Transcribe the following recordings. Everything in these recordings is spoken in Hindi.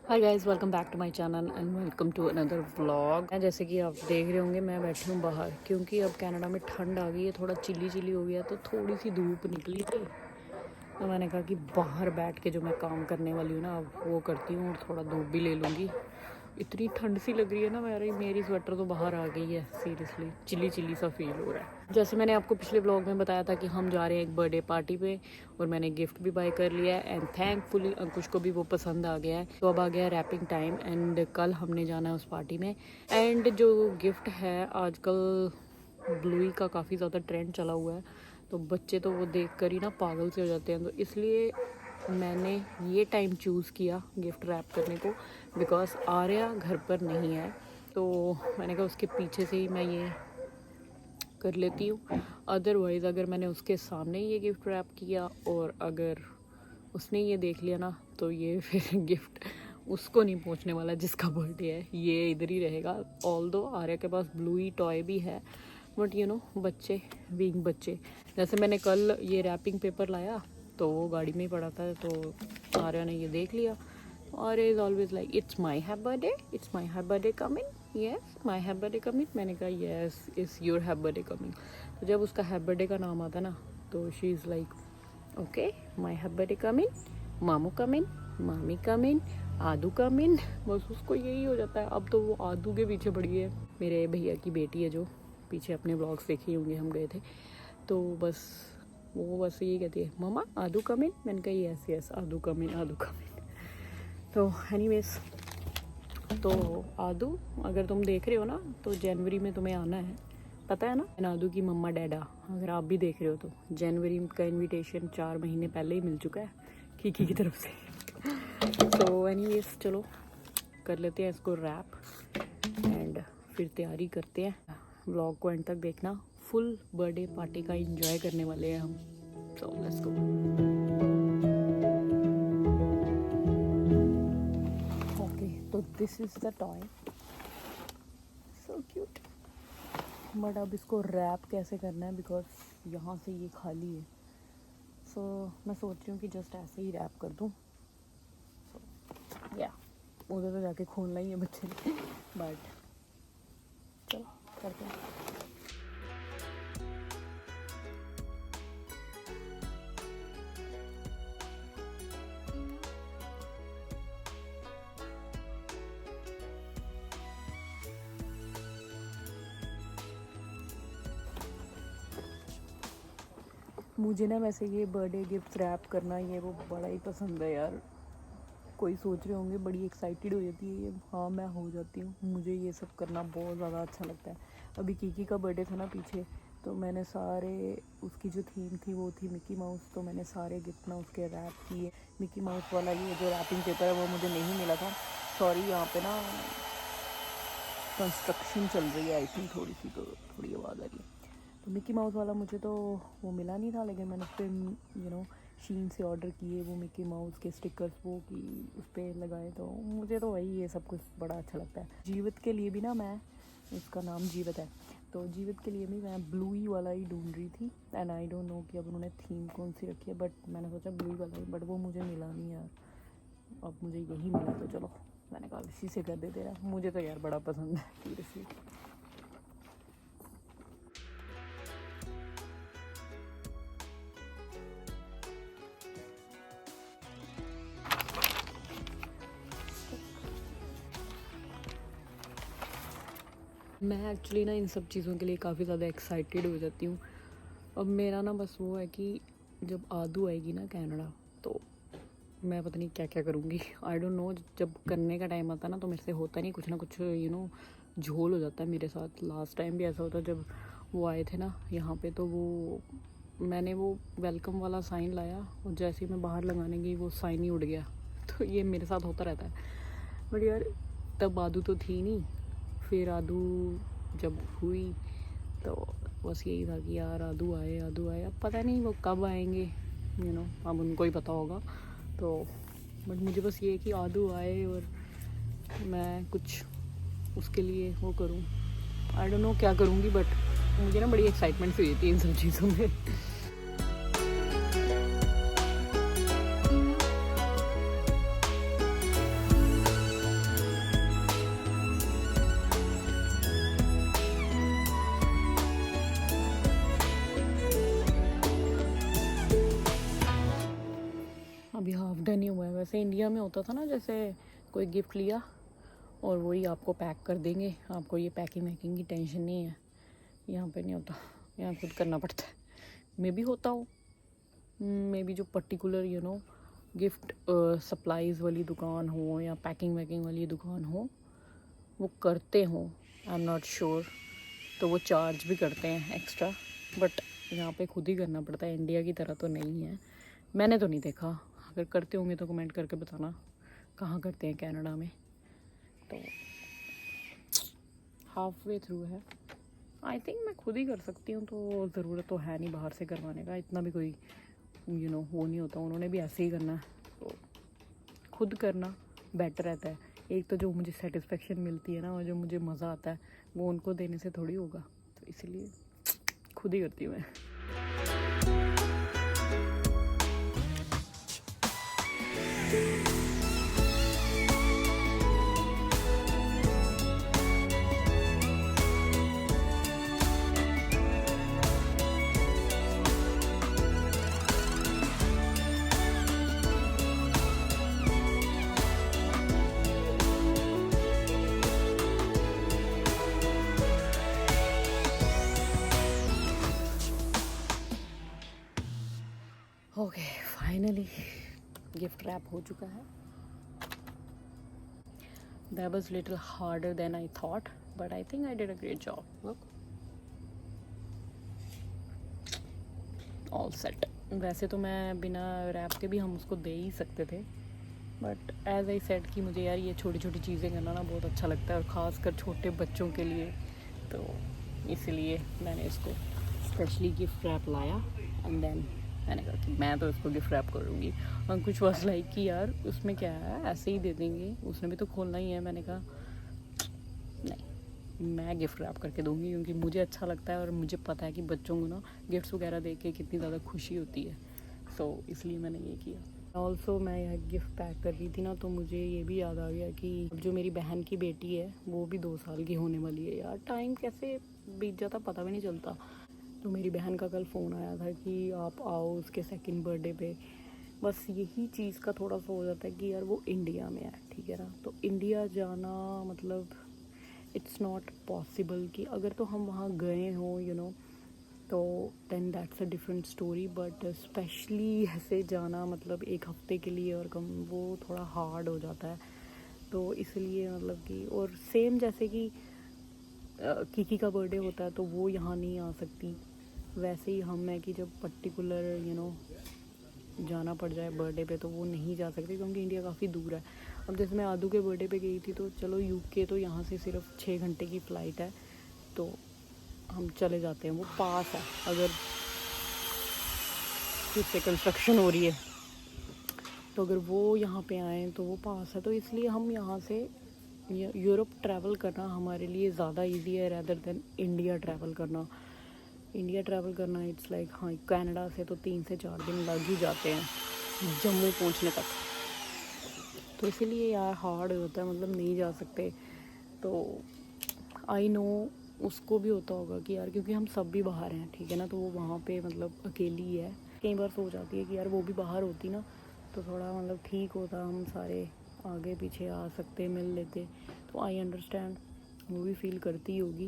Hi guys, welcome back to my channel and welcome to another vlog. जैसे कि आप देख रहे होंगे मैं बैठी हूँ बाहर, क्योंकि अब कनाडा में ठंड आ गई है, थोड़ा चिली चिली हो गया, तो थोड़ी सी धूप निकली थी। तो मैंने कहा कि बाहर बैठ के जो मैं काम करने वाली हूँ ना, अब वो करती हूँ और थोड़ा धूप भी ले लूँगी। इतनी ठंड सी लग रही है ना, मेरी स्वेटर तो बाहर आ गई है। सीरियसली चिली चिली सा फील हो रहा है। जैसे मैंने आपको पिछले ब्लॉग में बताया था कि हम जा रहे हैं एक बर्थडे पार्टी पे, और मैंने गिफ्ट भी बाय कर लिया है एंड थैंकफुली अंकुश को भी वो पसंद आ गया है। तो अब आ गया रैपिंग टाइम एंड कल हमने जाना है उस पार्टी में। एंड जो गिफ्ट है, आजकल ब्लूई का काफ़ी ज़्यादा ट्रेंड चला हुआ है, तो बच्चे तो वो देख कर ही ना पागल से हो जाते हैं। तो इसलिए मैंने ये टाइम चूज़ किया गिफ्ट रैप करने को, बिकॉज आर्या घर पर नहीं है। तो मैंने कहा उसके पीछे से ही मैं ये कर लेती हूँ। अदरवाइज़ अगर मैंने उसके सामने ये गिफ्ट रैप किया और अगर उसने ये देख लिया ना, तो ये फिर गिफ्ट उसको नहीं पहुंचने वाला जिसका बर्थडे है, ये इधर ही रहेगा। ऑल्दो आर्या के पास ब्लूई टॉय भी है, बट बच्चे बीइंग बच्चे। जैसे मैंने कल ये रैपिंग पेपर लाया तो वो गाड़ी में ही पड़ा था, तो आर्या ने ये देख लिया। Arya is always like it's my have birthday, it's my have birthday coming, yes my have birthday coming. मैंने कहा yes is your have birthday coming. तो जब उसका हैव बर्थडे का नाम आता ना, तो she is like okay my have birthday coming, मामू कमिंग, मामी कमिंग, आदू कमिंग। बस उसको यही हो जाता है। अब तो वो आदू के पीछे पड़ी है। मेरे भैया की बेटी है, जो पीछे अपने ब्लॉग्स देखे होंगे, हम गए थे, तो बस वो बस यही कहती है मम्मा आदू कमिंग। मैंने कहा यस यस आदू कमिंग, आदू कमिंग। तो एनीवेज, तो आदू अगर तुम देख रहे हो ना, तो जनवरी में तुम्हें आना है, पता है ना। आदू की मम्मा डैडा, अगर आप भी देख रहे हो तो जनवरी का इनविटेशन 4 महीने पहले ही मिल चुका है कीकी की तरफ से। तो एनीवेज चलो कर लेते हैं इसको रैप एंड फिर तैयारी करते हैं। व्लॉग को एंड तक देखना, फुल बर्थडे पार्टी का एंजॉय करने वाले हैं हम। सो लेट्स गो। ओके, तो this is the toy, so cute. But अब इसको रैप कैसे करना है, बिकॉज यहाँ से ये खाली है। सो मैं सोच रही हूँ कि जस्ट ऐसे ही रैप कर दूँ। या उधर तो जाके खोलना ही है बच्चे ने, बट चलो करते हैं। मुझे ना वैसे ये बर्थडे गिफ्ट रैप करना ये वो बड़ा ही पसंद है यार। कोई सोच रहे होंगे बड़ी एक्साइटेड हो जाती है ये, हाँ मैं हो जाती हूँ। मुझे ये सब करना बहुत ज़्यादा अच्छा लगता है। अभी कीकी का बर्थडे था ना पीछे, तो मैंने सारे, उसकी जो थीम थी वो थी मिक्की माउस, तो मैंने सारे गिफ्ट ना उसके रैप किए। मिक्की माउस वाला ये जो रैपिंग पेपर है वो मुझे नहीं मिला था, सॉरी। यहाँ पे ना कंस्ट्रक्शन चल रही है आई थिंक थोड़ी सी, तो थोड़ी आवाज़ आ रही है। तो मिक्की माउस वाला मुझे तो वो मिला नहीं था, लेकिन मैंने उस पर शीन से ऑर्डर किए वो मिक्की माउस के स्टिकर्स, वो कि उस पर लगाए। तो मुझे तो वही ये सब कुछ बड़ा अच्छा लगता है। जीवित के लिए भी ना, मैं, उसका नाम जीवित है, तो जीवित के लिए भी मैं ब्लूई वाला ही ढूंढ रही थी। एंड आई डोंट नो कि अब उन्होंने थीम कौन सी रखी है, बट मैंने सोचा ब्लूई वाला ही, बट वो मुझे मिला नहीं यार। अब मुझे यही मिला, तो चलो मैंने कहा इसी से कर देते यार। मुझे तो यार बड़ा पसंद है सीरियसली। मैं एक्चुअली ना इन सब चीज़ों के लिए काफ़ी ज़्यादा एक्साइटेड हो जाती हूँ। अब मेरा ना बस वो है कि जब आदू आएगी ना कनाडा, तो मैं पता नहीं क्या क्या करूँगी। I don't know. जब करने का टाइम आता है ना, तो मेरे से होता नहीं, कुछ ना कुछ झोल हो जाता है मेरे साथ। लास्ट टाइम भी ऐसा होता, जब वो आए थे ना यहाँ पे, तो वो मैंने वो वेलकम वाला साइन लाया और जैसे ही मैं बाहर लगाने गई वो साइन ही उड़ गया। तो ये मेरे साथ होता रहता है। बट यार तब आदू तो थी नहीं। फिर आदू जब हुई तो बस यही था कि यार आदू आए, आदू आए। अब पता नहीं वो कब आएंगे, अब उनको ही पता होगा। तो बट मुझे बस ये कि आदू आए और मैं कुछ उसके लिए वो करूँ। आई डोंट नो क्या करूँगी, बट मुझे ना बड़ी एक्साइटमेंट सी हुई थी इन सब चीज़ों में। डन ही हुआ है। वैसे इंडिया में होता था ना, जैसे कोई गिफ्ट लिया और वही आपको पैक कर देंगे, आपको ये पैकिंग वैकिंग की टेंशन नहीं है। यहाँ पे नहीं होता, यहाँ खुद करना पड़ता है। मे भी होता हो, मे भी जो पर्टिकुलर गिफ्ट सप्लाईज़ वाली दुकान हो या पैकिंग वैकिंग वाली दुकान हो वो करते हो, आई एम नॉट श्योर। तो वो चार्ज भी करते हैं एक्स्ट्रा, बट यहाँ पे खुद ही करना पड़ता है। इंडिया की तरह तो नहीं है, मैंने तो नहीं देखा। अगर करते होंगे तो कमेंट करके बताना कहाँ करते हैं कनाडा में। तो हाफ वे थ्रू है, आई थिंक मैं खुद ही कर सकती हूँ, तो ज़रूरत तो है नहीं बाहर से करवाने का। इतना भी कोई वो नहीं होता, उन्होंने भी ऐसे ही करना है, तो खुद करना बेटर रहता है। एक तो जो मुझे सेटिस्फेक्शन मिलती है ना और जो मुझे मज़ा आता है वो उनको देने से थोड़ी होगा, तो इसलिए खुद ही करती हूँ मैं। ओके, फाइनली गिफ्ट रैप हो चुका है। That was little harder than I thought, but I think I did a great job. Look, all set. वैसे तो मैं बिना रैप के भी हम उसको दे ही सकते थे, बट एज आई सेड कि मुझे यार ये छोटी छोटी चीज़ें करना ना बहुत अच्छा लगता है, और ख़ासकर छोटे बच्चों के लिए, तो इसलिए मैंने इसको स्पेशली गिफ्ट रैप लाया। एंड देन मैंने कहा कि मैं तो इसको गिफ्ट रैप करूँगी। अंकुश वाज लाइक कि यार उसमें क्या है, ऐसे ही दे देंगे, उसने भी तो खोलना ही है। मैंने कहा नहीं, मैं गिफ्ट रैप करके दूँगी, क्योंकि मुझे अच्छा लगता है और मुझे पता है कि बच्चों को ना गिफ्ट्स वगैरह दे के कितनी ज़्यादा खुशी होती है। सो इसलिए मैंने ये किया। ऑल्सो मैं यह गिफ्ट पैक कर रही थी ना, तो मुझे ये भी याद आ गया कि जो मेरी बहन की बेटी है वो भी 2 साल की होने वाली है। यार टाइम कैसे बीत जाता पता भी नहीं चलता। तो मेरी बहन का कल फ़ोन आया था कि आप आओ उसके 2nd बर्थडे पे। बस यही चीज़ का थोड़ा सा हो जाता है कि यार वो इंडिया में है, ठीक है ना। तो इंडिया जाना मतलब इट्स नॉट पॉसिबल कि अगर तो हम वहाँ गए हों तो then that's a different story, but specially ऐसे जाना मतलब 1 हफ्ते के लिए और कम, वो थोड़ा हार्ड हो जाता है। तो इसलिए मतलब कि, और सेम जैसे कि किकी का बर्थडे होता है तो वो यहाँ नहीं आ सकती, वैसे ही हम है कि जब पर्टिकुलर जाना पड़ जाए बर्थडे पे तो वो नहीं जा सकते, क्योंकि इंडिया काफ़ी दूर है। अब जैसे मैं आदू के बर्थडे पे गई थी तो चलो यूके तो यहाँ से सिर्फ 6 घंटे की फ़्लाइट है, तो हम चले जाते हैं, वो पास है। अगर फिर से कंस्ट्रक्शन हो रही है तो अगर वो यहाँ पे आए तो वो पास है, तो इसलिए हम यहाँ से यूरोप ट्रैवल करना हमारे लिए ज़्यादा इजी है रैदर देन इंडिया ट्रैवल करना। इंडिया ट्रैवल करना इट्स लाइक, हाँ कनाडा से तो 3 से 4 दिन लग ही जाते हैं जम्मू पहुंचने तक, तो इसीलिए यार हार्ड होता है, मतलब नहीं जा सकते। तो आई नो उसको भी होता होगा कि यार, क्योंकि हम सब भी बाहर हैं, ठीक है ना, तो वो वहाँ पे मतलब अकेली है। कई बार सोच जाती है कि यार वो भी बाहर होती ना तो थोड़ा मतलब ठीक होता, हम सारे आगे पीछे आ सकते, मिल लेते। तो आई अंडरस्टैंड, वो भी फील करती होगी,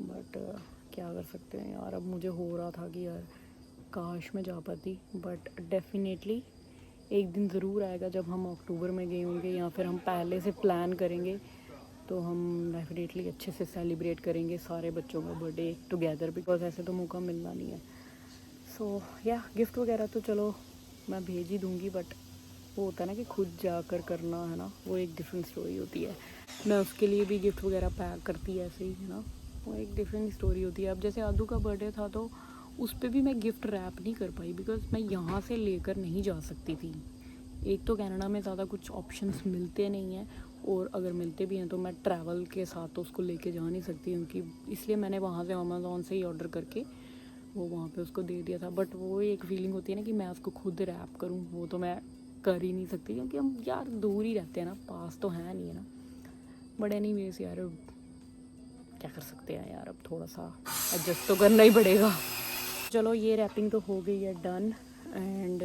बट क्या कर सकते हैं यार। अब मुझे हो रहा था कि यार काश मैं जा पाती, बट डेफिनेटली एक दिन ज़रूर आएगा जब हम अक्टूबर में गए होंगे, या फिर हम पहले से प्लान करेंगे तो हम डेफिनेटली अच्छे से सेलिब्रेट करेंगे सारे बच्चों का बर्थडे टुगेदर, बिकॉज ऐसे तो मौका मिलना नहीं है। सो या गिफ्ट वगैरह तो चलो मैं भेज ही दूँगी, बट वो होता है ना कि खुद जाकर करना है ना, वो एक डिफरेंट स्टोरी होती है। मैं उसके लिए भी गिफ्ट वगैरह पैक करती है ऐसे ही, है ना, वो एक डिफरेंट स्टोरी होती है। अब जैसे आदू का बर्थडे था तो उस पर भी मैं गिफ्ट रैप नहीं कर पाई, बिकॉज मैं यहाँ से लेकर नहीं जा सकती थी। एक तो कनाडा में ज़्यादा कुछ ऑप्शंस मिलते नहीं हैं, और अगर मिलते भी हैं तो मैं ट्रैवल के साथ तो उसको लेके जा नहीं सकती, क्योंकि इसलिए मैंने वहाँ से अमेज़ॉन से ही ऑर्डर करके वो वहाँ पे उसको दे दिया था। बट वो एक फीलिंग होती है ना कि मैं उसको खुद रैप करूँ, वो तो मैं कर ही नहीं सकती, क्योंकि हम यार दूर ही रहते हैं ना, पास तो है नहीं है ना। बट एनीवेज यार क्या कर सकते हैं यार, अब थोड़ा सा एडजस्ट तो करना ही पड़ेगा। चलो ये रैपिंग तो हो गई है डन, एंड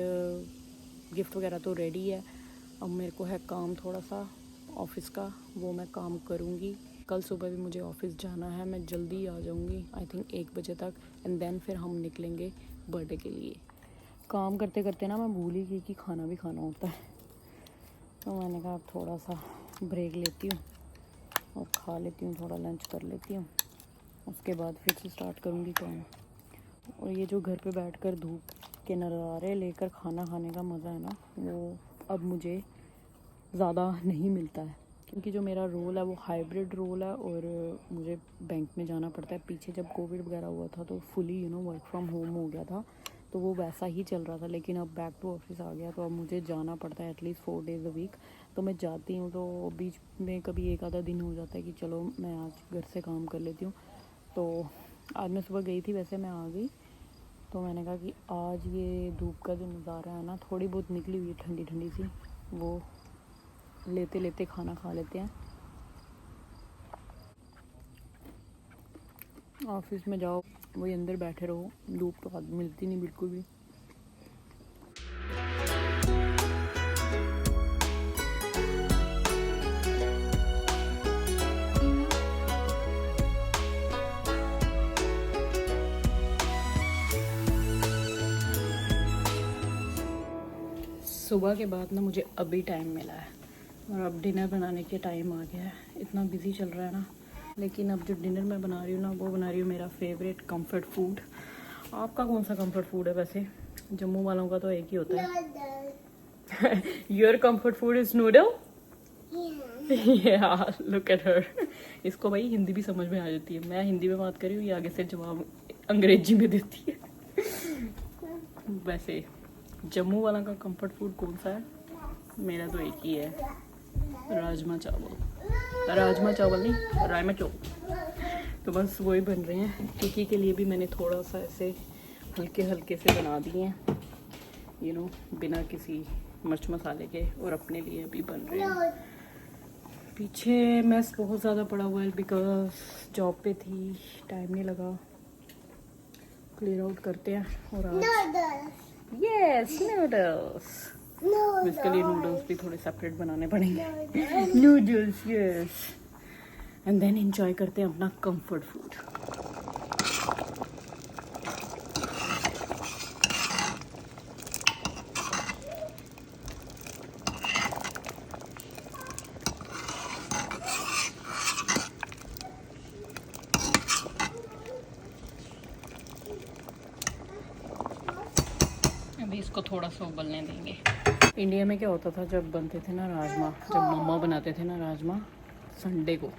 गिफ्ट वगैरह तो रेडी है। अब मेरे को है काम थोड़ा सा ऑफिस का, वो मैं काम करूँगी। कल सुबह भी मुझे ऑफिस जाना है, मैं जल्दी आ जाऊँगी आई थिंक 1 बजे तक, एंड देन फिर हम निकलेंगे बर्थडे के लिए। काम करते करते ना मैं भूल ही गई कि खाना भी खाना होता है, तो मैंने कहा अब थोड़ा सा ब्रेक लेती हूँ और खा लेती हूँ, थोड़ा लंच कर लेती हूँ, उसके बाद फिर से स्टार्ट करूँगी काम। और ये जो घर पे बैठकर धूप के नज़ारे लेकर खाना खाने का मज़ा है ना, वो अब मुझे ज़्यादा नहीं मिलता है, क्योंकि जो मेरा रोल है वो हाइब्रिड रोल है और मुझे बैंक में जाना पड़ता है। पीछे जब कोविड वगैरह हुआ था तो फुली वर्क फ्रॉम होम हो गया था, तो वो वैसा ही चल रहा था, लेकिन अब बैक टू ऑफिस आ गया तो अब मुझे जाना पड़ता है एटलीस्ट 4 डेज़ अ वीक। तो मैं जाती हूँ, तो बीच में कभी एक आधा दिन हो जाता है कि चलो मैं आज घर से काम कर लेती हूँ। तो आज मैं सुबह गई थी, वैसे मैं आ गई, तो मैंने कहा कि आज ये धूप का जो नज़ारा है ना, थोड़ी बहुत निकली हुई है ठंडी ठंडी सी, वो लेते लेते खाना खा लेते हैं। ऑफिस में जाओ वही अंदर बैठे रहो, धूप तो मिलती नहीं बिल्कुल भी। सुबह के बाद ना मुझे अभी टाइम मिला है और अब डिनर बनाने के टाइम आ गया है। इतना बिजी चल रहा है ना, लेकिन अब जो डिनर मैं बना रही हूँ ना, वो बना रही हूँ मेरा फेवरेट कंफर्ट फूड। आपका कौन सा कंफर्ट फूड है वैसे? जम्मू वालों का तो एक ही होता है। Your comfort food is noodle? या लुक एट हर। इसको भाई हिंदी भी समझ में आ जाती है, मैं हिंदी में बात कर रही हूँ, ये आगे से जवाब अंग्रेजी में देती है। वैसे जम्मू वाला का कंफर्ट फूड कौन सा है? मेरा तो एक ही है, राजमा चावल। राजमा चावल नहीं, राजमा चावल। तो बस वही बन रहे हैं। टिक्की के लिए भी मैंने थोड़ा सा ऐसे हल्के हल्के से बना दिए हैं, बिना किसी मिर्च मसाले के, और अपने लिए भी बन रहे हैं। पीछे मैस बहुत ज़्यादा पड़ा हुआ है बिकॉज जॉब पे थी, टाइम नहीं लगा। क्लियर आउट करते हैं। और आज यस नूडल्स, इसके लिए नूडल्स भी थोड़े सेपरेट बनाने पड़ेंगे। Noodles yes, and then enjoy करते हैं अपना कंफर्ट फूड। अभी इसको थोड़ा सा उबलने देंगे। इंडिया में क्या होता था जब बनते थे ना राजमा, जब मम्मा बनाते थे ना राजमा संडे को,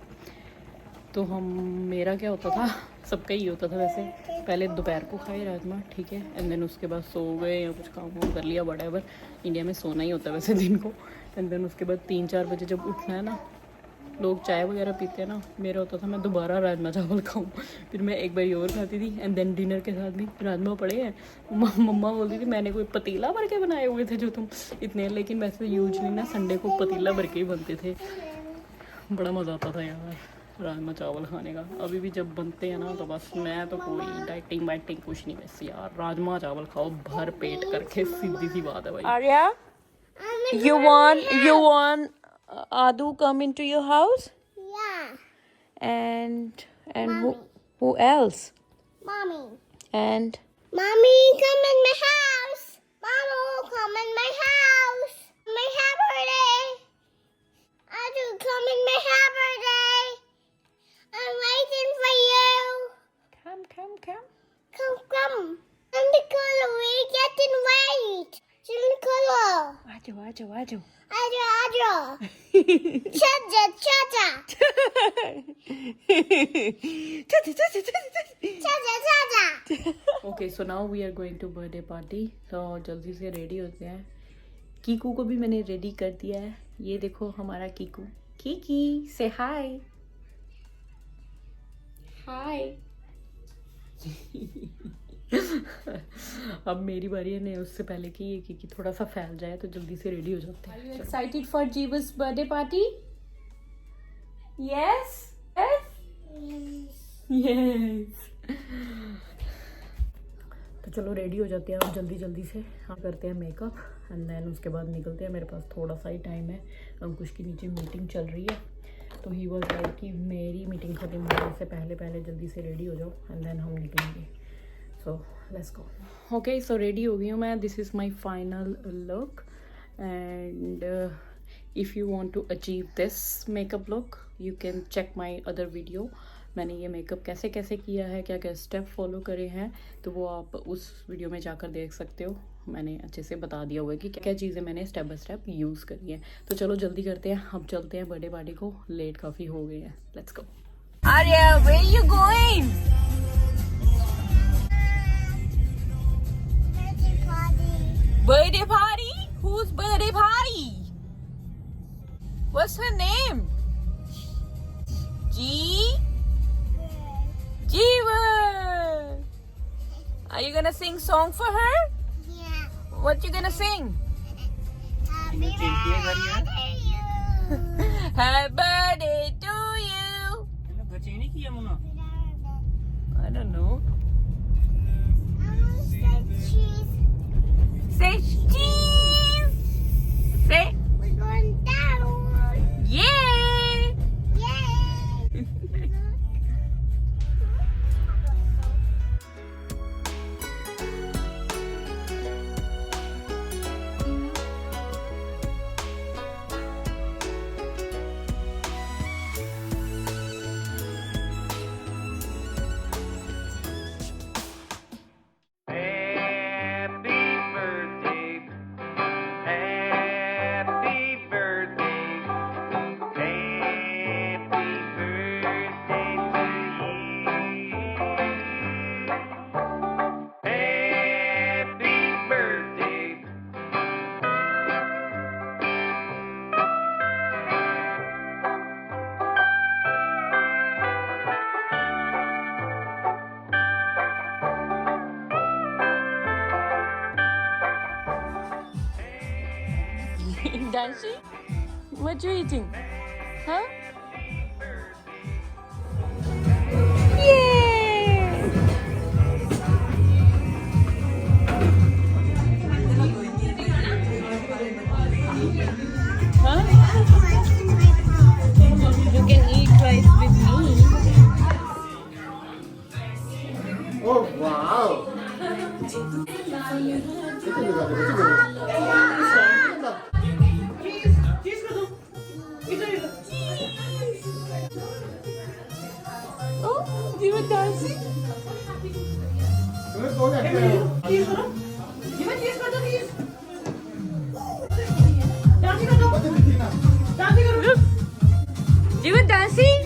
तो मेरा क्या होता था, सबका ही होता था वैसे, पहले दोपहर को खाए राजमा, ठीक है, एंड देन उसके बाद सो गए या कुछ काम वाम कर लिया, व्हाटएवर। इंडिया में सोना ही होता है वैसे दिन को, एंड देन उसके बाद 3-4 बजे जब उठना है ना, लोग चाय वगैरह पीते हैं ना, मेरा होता था मैं दोबारा राजमा चावल खाऊं। फिर मैं एक बार और खाती थी, एंड देन डिनर के साथ भी राजमा पड़े हैं। मम्मा बोलती थी मैंने कोई पतीला भर के बनाए हुए थे जो तुम इतने, लेकिन वैसे यूजली ना संडे को पतीला भर के ही बनते थे। बड़ा मज़ा आता था यार राजमा चावल खाने का। अभी भी जब बनते हैं ना, तो बस मैं तो कोई डाइटिंग वाइटिंग कुछ नहीं, बस यार राजमा चावल खाओ भर पेट करके, सीधी सी बात है भाई। Arya, you want Adu come into your house? Yeah. And Mommy. who else? Mommy. And Mommy, come in my house. Mama, come in my house. My birthday. I do come in my birthday. I'm waiting for you. come. Come. And the color, we're getting wait. Same color. आजो। Aja. Cha-cha. Cha-cha. Okay, so now we are going to birthday party. तो जल्दी से रेडी होते हैं। कीकू को भी मैंने रेडी कर दिया है, ये देखो हमारा कीकू। कीकी से हाय। हाय। अब मेरी बारी है, नहीं उससे पहले कि ये कीकी थोड़ा सा फैल जाए, तो जल्दी से रेडी हो जाते हैं। Are you excited for Jeeva's birthday party? Yes. तो चलो रेडी हो जाते हैं, अब जल्दी जल्दी से हम करते हैं मेकअप एंड देन उसके बाद निकलते हैं। मेरे पास थोड़ा सा ही टाइम है, अंकुश की नीचे मीटिंग चल रही है, तो ही वॉज लाइक कि मेरी मीटिंग ख़त्म होने से पहले पहले जल्दी से रेडी हो जाओ एंड देन हम निकलेंगे। So let's go. Okay, so ready हो गई हूँ मैं। This is my final look and if you want to achieve this makeup look you can check my other video. मैंने ये मेकअप कैसे कैसे किया है, क्या क्या स्टेप फॉलो करे हैं, तो वो आप उस वीडियो में जाकर देख सकते हो। मैंने अच्छे से बता दिया हुआ है कि क्या क्या चीज़ें मैंने स्टेप बाय स्टेप यूज़ करी हैं। तो चलो जल्दी करते हैं, अब चलते हैं बर्थडे पार्टी को, लेट काफ़ी हो गए हैं। Let's go. Arya, where are you going? Birthday party? Whose birthday party? What's her name? Jeevan. Are you gonna sing song for her? Yeah. What you gonna sing? Happy birthday to you. Happy birthday to you. I don't know. I want to say cheese. Say cheese. Say We're going down. yeah. Yay. Dancy? What you eating? Huh? Yay! Huh? You can eat rice with me. Oh, wow. Oh, you were dancing? Look, you were dancing?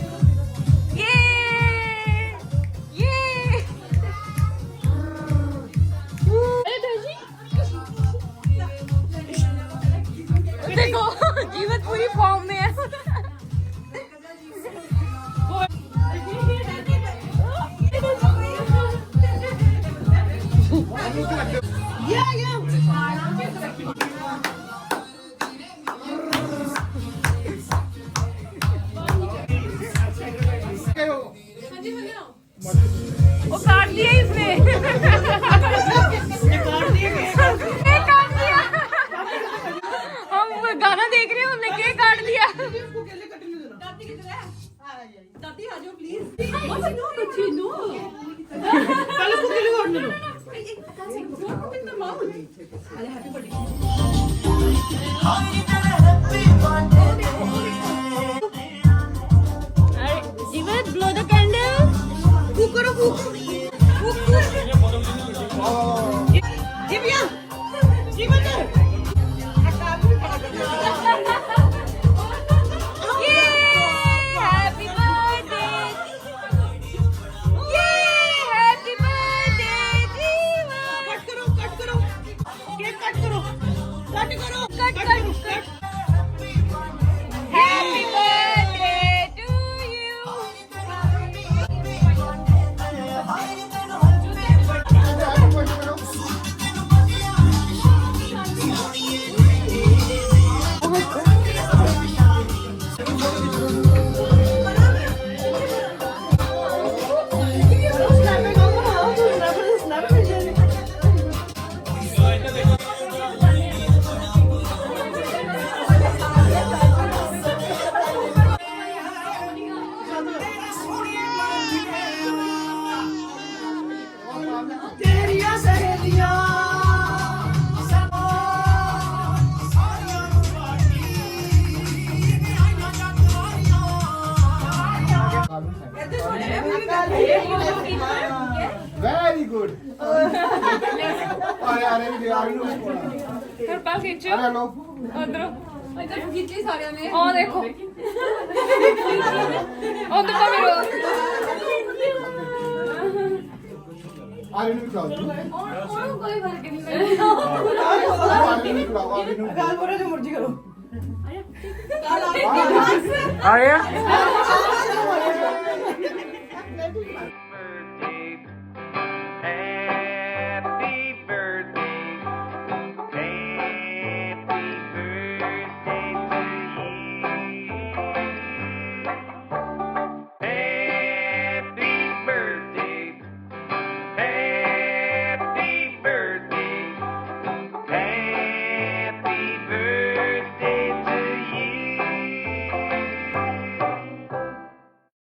Yay! Yay! अरे दादी, देखो जीवन पूरी फॉर्म में है। वो काट दिया इसने। ये काट दिया। हम गाना देख रहे हैं, हमने केक काट दिया। दादी आ जाओ प्लीज। बच्चे नो कल इसको केले काटने दो। Open the mouth. अरे हैप्पी बर्थडे। जीवन blow the candle. फूक करो फूक फूक फूक। दिव्या जीवन Happy birthday. Yay! Happy birthday, जीवन. कट करो केक कट करो cut cut cut. Happy Very good. अरे अरे भी आ रही हूँ ਫਿਰ ਪਾ ਖਿੱਚ अरे लो ਉਧਰੋਂ ਇੱਧਰ ਖਿੱਚੀ ਸਾਰਿਆਂ ਨੇ ਉਹ ਦੇਖੋ ਉਹ ਤਾਂ ਮੇਰੇ आ रही हूँ खिलाओ ਉਹਨੂੰ ਕੋਈ ਫਰਕ ਨਹੀਂ आ रही हूँ खिलाओ आ रही हूँ ਗੱਲ ਬੋਲੋ ਜੋ ਮਰਜ਼ੀ ਕਰੋ आ गया